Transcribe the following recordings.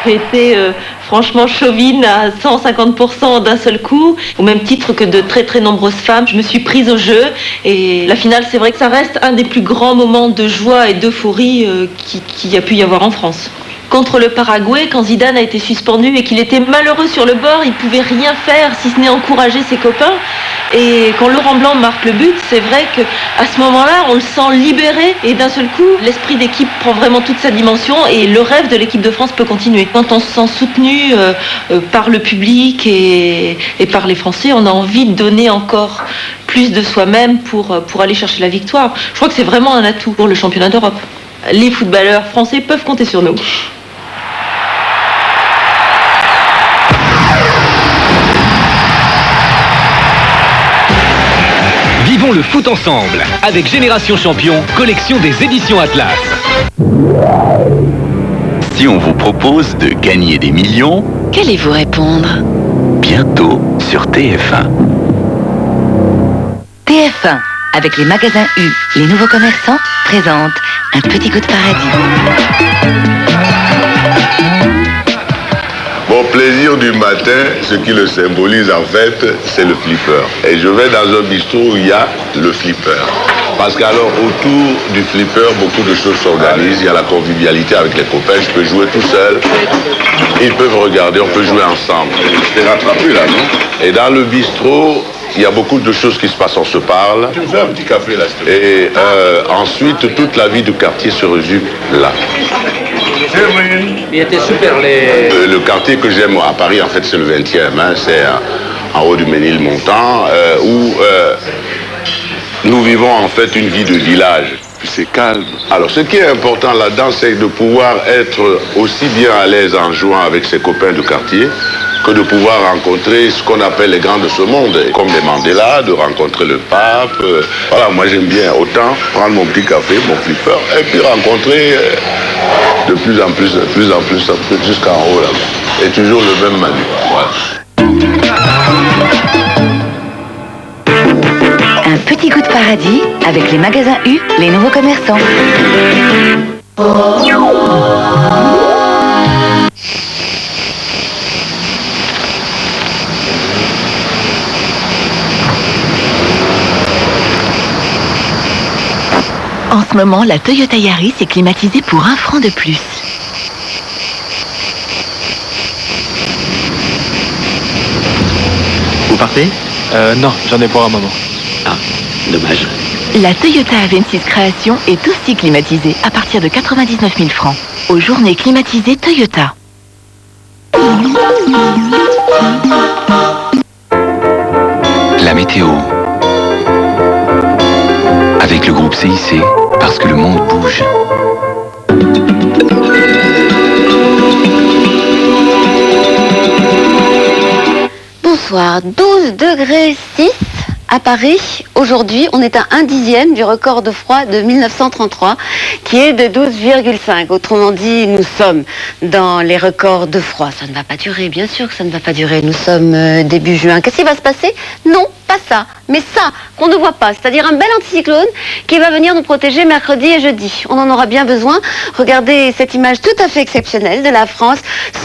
J'ai été franchement chauvine à 150% d'un seul coup, au même titre que de très très nombreuses femmes. Je me suis prise au jeu et la finale, c'est vrai que ça reste un des plus grands moments de joie et d'euphorie qu'il y a pu y avoir en France. Contre le Paraguay, quand Zidane a été suspendu et qu'il était malheureux sur le bord, il ne pouvait rien faire si ce n'est encourager ses copains. Et quand Laurent Blanc marque le but, c'est vrai qu'à ce moment-là, on le sent libéré et d'un seul coup, l'esprit d'équipe prend vraiment toute sa dimension et le rêve de l'équipe de France peut continuer. Quand on se sent soutenu par le public et par les Français, on a envie de donner encore plus de soi-même pour aller chercher la victoire. Je crois que c'est vraiment un atout pour le championnat d'Europe. Les footballeurs français peuvent compter sur nous. Vivons le foot ensemble avec Génération Champion, collection des éditions Atlas. Si on vous propose de gagner des millions, qu'allez-vous répondre? Bientôt sur TF1. TF1, avec les magasins U, les nouveaux commerçants, présente un petit goût de paradis. Mon plaisir du matin, ce qui le symbolise en fait, c'est le flipper. Et je vais dans un bistrot où il y a le flipper. Parce qu'alors, autour du flipper, beaucoup de choses s'organisent. Il y a la convivialité avec les copains. Je peux jouer tout seul. Ils peuvent regarder, on peut jouer ensemble. Je t'ai rattrapé là, non? Et dans le bistrot, il y a beaucoup de choses qui se passent. On se parle. Tu me fais un petit café là, s'il te plaît. Et ensuite, toute la vie du quartier se résume là. Il était super le quartier que j'aime à Paris, en fait, c'est le 20e. Hein, c'est en haut du Ménilmontant, où nous vivons en fait une vie de village. C'est calme. Alors, ce qui est important là-dedans, c'est de pouvoir être aussi bien à l'aise en jouant avec ses copains de quartier que de pouvoir rencontrer ce qu'on appelle les grands de ce monde, comme les Mandela, de rencontrer le pape. Voilà, moi j'aime bien autant prendre mon petit café, mon flipper, et puis rencontrer de plus en plus, jusqu'en haut là. Et toujours le même Manu. Voilà. Un petit goût de paradis avec les magasins U, les nouveaux commerçants. En ce moment, la Toyota Yaris est climatisée pour 1 franc de plus. Vous partez? Non, j'en ai pour un moment. Ah, dommage. La Toyota A26 Création est aussi climatisée à partir de 99 000 francs. Aux journées climatisées Toyota. La météo. Avec le groupe CIC, parce que le monde bouge. Bonsoir, 12 degrés 6 à Paris. Aujourd'hui, on est à 1/10 du record de froid de 1933, qui est de 12,5. Autrement dit, nous sommes dans les records de froid. Ça ne va pas durer, bien sûr que ça ne va pas durer. Nous sommes début juin. Qu'est-ce qui va se passer? Non, pas ça, mais ça qu'on ne voit pas, c'est-à-dire un bel anticyclone qui va venir nous protéger mercredi et jeudi. On en aura bien besoin. Regardez cette image tout à fait exceptionnelle de la France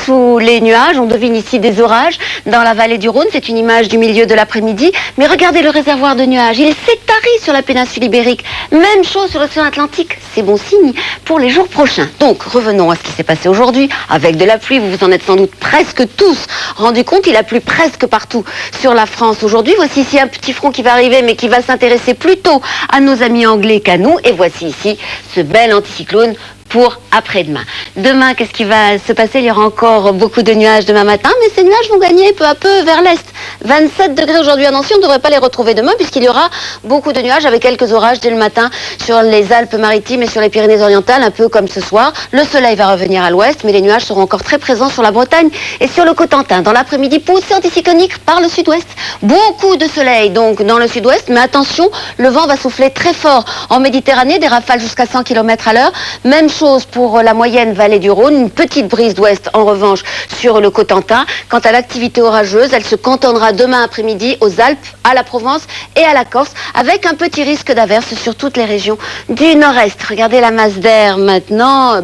sous les nuages. On devine ici des orages dans la vallée du Rhône. C'est une image du milieu de l'après-midi. Mais regardez le réservoir de nuages. Il s'est tari sur la péninsule ibérique. Même chose sur l'océan Atlantique. C'est bon signe pour les jours prochains. Donc, revenons à ce qui s'est passé aujourd'hui. Avec de la pluie, vous vous en êtes sans doute presque tous rendu compte. Il a plu presque partout sur la France aujourd'hui. Voici ici un petit front qui va arriver, mais qui va s'intéresser plutôt à nos amis anglais qu'à nous. Et voici ici ce bel anticyclone pour après-demain. Demain, qu'est-ce qui va se passer? Il y aura encore beaucoup de nuages demain matin, mais ces nuages vont gagner peu à peu vers l'est. 27 degrés aujourd'hui à Nancy, on ne devrait pas les retrouver demain puisqu'il y aura beaucoup de nuages avec quelques orages dès le matin sur les Alpes-Maritimes et sur les Pyrénées-Orientales, un peu comme ce soir. Le soleil va revenir à l'ouest, mais les nuages seront encore très présents sur la Bretagne et sur le Cotentin. Dans l'après-midi, poussée anticyclonique par le sud-ouest. Beaucoup de soleil donc dans le sud-ouest, mais attention, le vent va souffler très fort en Méditerranée, des rafales jusqu'à 100 km à l'heure. Même chose pour la moyenne vallée du Rhône, une petite brise d'ouest en revanche sur le Cotentin. Quant à l'activité orageuse, elle se cantonne s'étendra demain après-midi aux Alpes, à la Provence et à la Corse, avec un petit risque d'averse sur toutes les régions du nord-est. Regardez la masse d'air maintenant,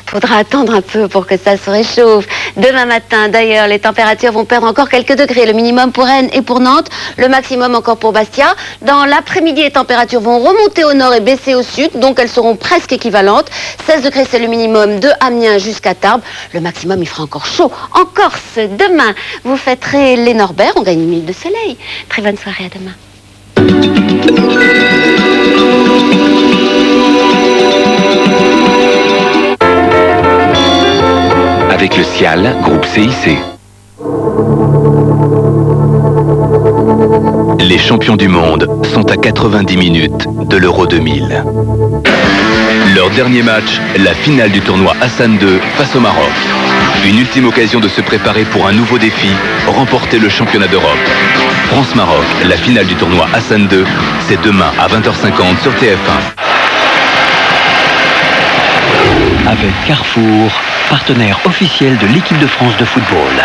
faudra attendre un peu pour que ça se réchauffe. Demain matin, d'ailleurs, les températures vont perdre encore quelques degrés. Le minimum pour Rennes et pour Nantes, le maximum encore pour Bastia. Dans l'après-midi, les températures vont remonter au nord et baisser au sud, donc elles seront presque équivalentes. 16 degrés, c'est le minimum de Amiens jusqu'à Tarbes. Le maximum, il fera encore chaud en Corse. Demain, vous fêterez les Norbert, on gagne une minute de soleil. Très bonne soirée, à demain. Avec le Cial, groupe CIC. Les champions du monde sont à 90 minutes de l'Euro 2000. Leur dernier match, la finale du tournoi Hassan II face au Maroc. Une ultime occasion de se préparer pour un nouveau défi, remporter le championnat d'Europe. France-Maroc, la finale du tournoi Hassan II, c'est demain à 20h50 sur TF1. Avec Carrefour, partenaire officiel de l'équipe de France de football.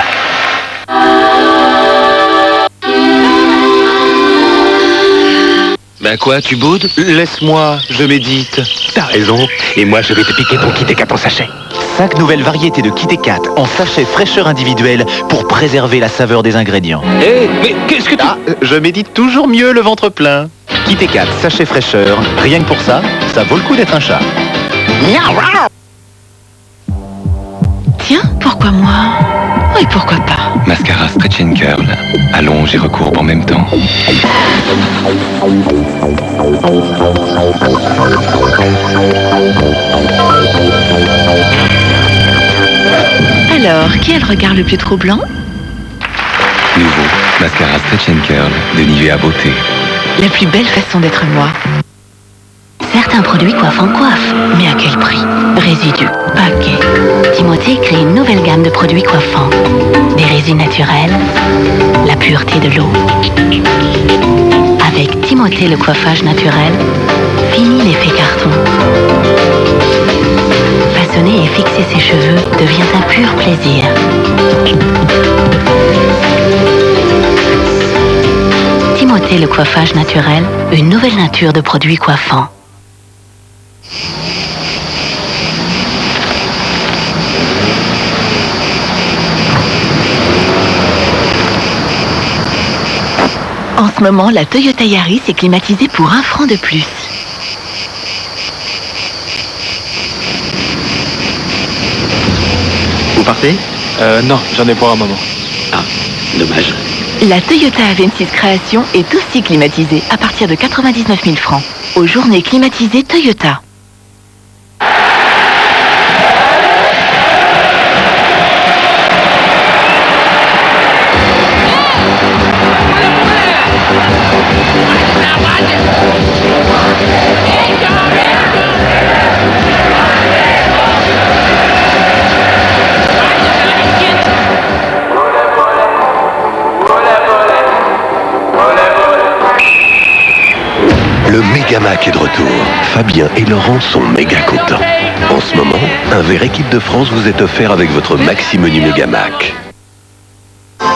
Ben quoi, tu boudes? Laisse-moi, je médite. T'as raison, et moi je vais te piquer ton Kit Kat en sachet. 5 nouvelles variétés de Kit Kat en sachet fraîcheur individuelle pour préserver la saveur des ingrédients. Mais qu'est-ce que tu... Je médite toujours mieux le ventre plein. Kit Kat, sachet fraîcheur, rien que pour ça, ça vaut le coup d'être un chat. Tiens, pourquoi moi? Oui, pourquoi pas? Mascara Stretch and Curl, allonge et recourbe en même temps. Alors, qui a le regard le plus troublant? Nouveau, Mascara Stretch and Curl de Nivea Beauté. La plus belle façon d'être moi. Certains produits coiffent en coiffe, mais à quel prix? Résidus, paquets. Timothée crée une nouvelle gamme de produits coiffants. Des résines naturelles, la pureté de l'eau. Avec Timothée le coiffage naturel, fini l'effet carton. Façonner et fixer ses cheveux devient un pur plaisir. Timothée le coiffage naturel, une nouvelle nature de produits coiffants. En ce moment, la Toyota Yaris est climatisée pour 1 franc de plus. Vous partez? Non, j'en ai pour un moment. Ah, dommage. La Toyota A26 Création est aussi climatisée à partir de 99 000 francs. Aux journées climatisées Toyota. Le Mégamac est de retour. Fabien et Laurent sont méga contents. En ce moment, un verre équipe de France vous est offert avec votre maxi menu Mégamac.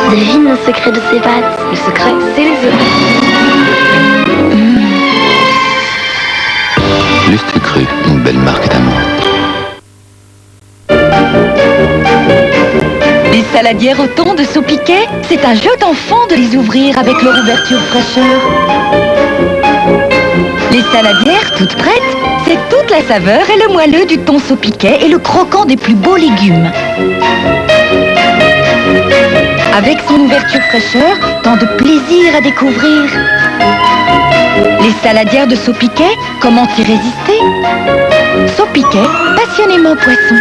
Devine le secret de ces pâtes. Le secret, c'est les œufs. Juste cru, une belle marque d'amour. Les saladières au thon de Saupiquet, c'est un jeu d'enfant de les ouvrir avec leur ouverture fraîcheur. Les saladières toutes prêtes, c'est toute la saveur et le moelleux du thon Saupiquet et le croquant des plus beaux légumes. Avec son ouverture fraîcheur, tant de plaisir à découvrir. Les saladières de Saupiquet, comment y résister? Saupiquet, passionnément poisson.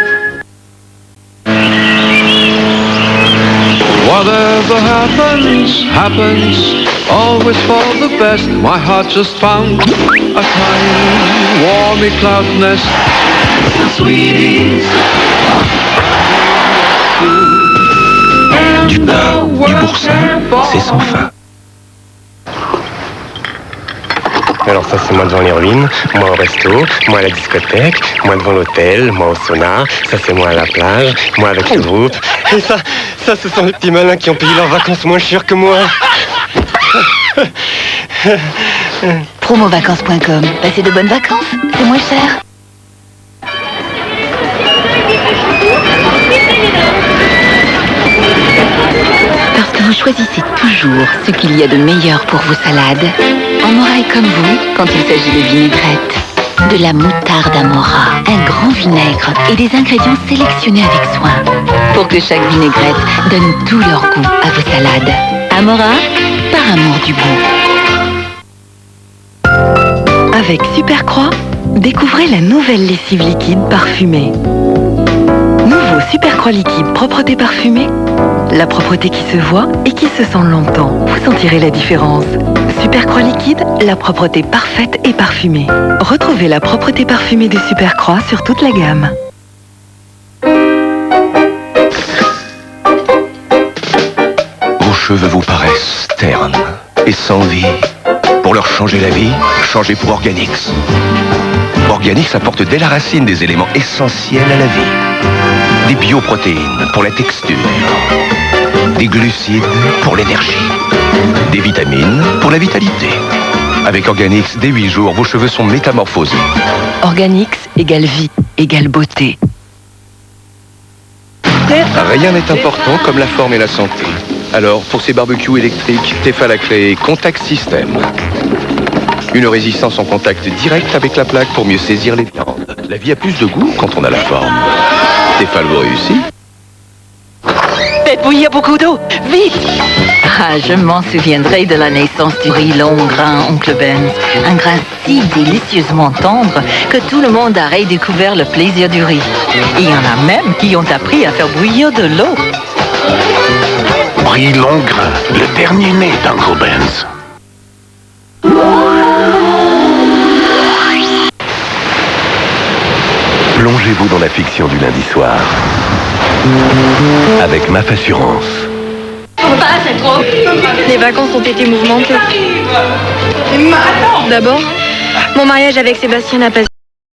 Whatever happens, happens, always for the best. My heart just found a tiny, warmy cloud nest. Sweeties. Du pain, du boursin, c'est sans fin. Alors ça, c'est moi devant les ruines, moi au resto, moi à la discothèque, moi devant l'hôtel, moi au sauna. Ça, c'est moi à la plage, moi avec le groupe. Et ça, ce sont les petits malins qui ont payé leurs vacances moins chères que moi. Promovacances.com. Passez de bonnes vacances, c'est moins cher. Parce que vous choisissez toujours ce qu'il y a de meilleur pour vos salades. Amora est comme vous quand il s'agit de vinaigrette. De la moutarde Amora, un grand vinaigre et des ingrédients sélectionnés avec soin pour que chaque vinaigrette donne tout leur goût à vos salades. Amora, par amour du goût. Avec Supercroix, découvrez la nouvelle lessive liquide parfumée. Nouveau Supercroix liquide propreté parfumée. La propreté qui se voit et qui se sent longtemps. Vous sentirez la différence. Supercroix liquide, la propreté parfaite et parfumée. Retrouvez la propreté parfumée de Supercroix sur toute la gamme. Vos cheveux vous paraissent ternes et sans vie. Pour leur changer la vie, changez pour Organix. Organix apporte dès la racine des éléments essentiels à la vie. Des bioprotéines pour la texture. Des glucides pour l'énergie. Des vitamines pour la vitalité. Avec Organix, dès 8 jours, vos cheveux sont métamorphosés. Organix égale vie, égale beauté. Rien n'est important comme la forme et la santé. Alors, pour ces barbecues électriques, Tefal a créé Contact System. Une résistance en contact direct avec la plaque pour mieux saisir les viandes. La vie a plus de goût quand on a la forme. Tefal vous réussit. Faites bouillir beaucoup d'eau, vite! Ah, je m'en souviendrai de la naissance du riz long grain Oncle Ben's. Un grain si délicieusement tendre que tout le monde a redécouvert le plaisir du riz. Il y en a même qui ont appris à faire bouillir de l'eau. Riz long grain, le dernier né d'Uncle Ben's. Plongez-vous dans la fiction du lundi soir. Avec MAF Assurance. Les vacances ont été mouvementées. D'abord, mon mariage avec Sébastien n'a pas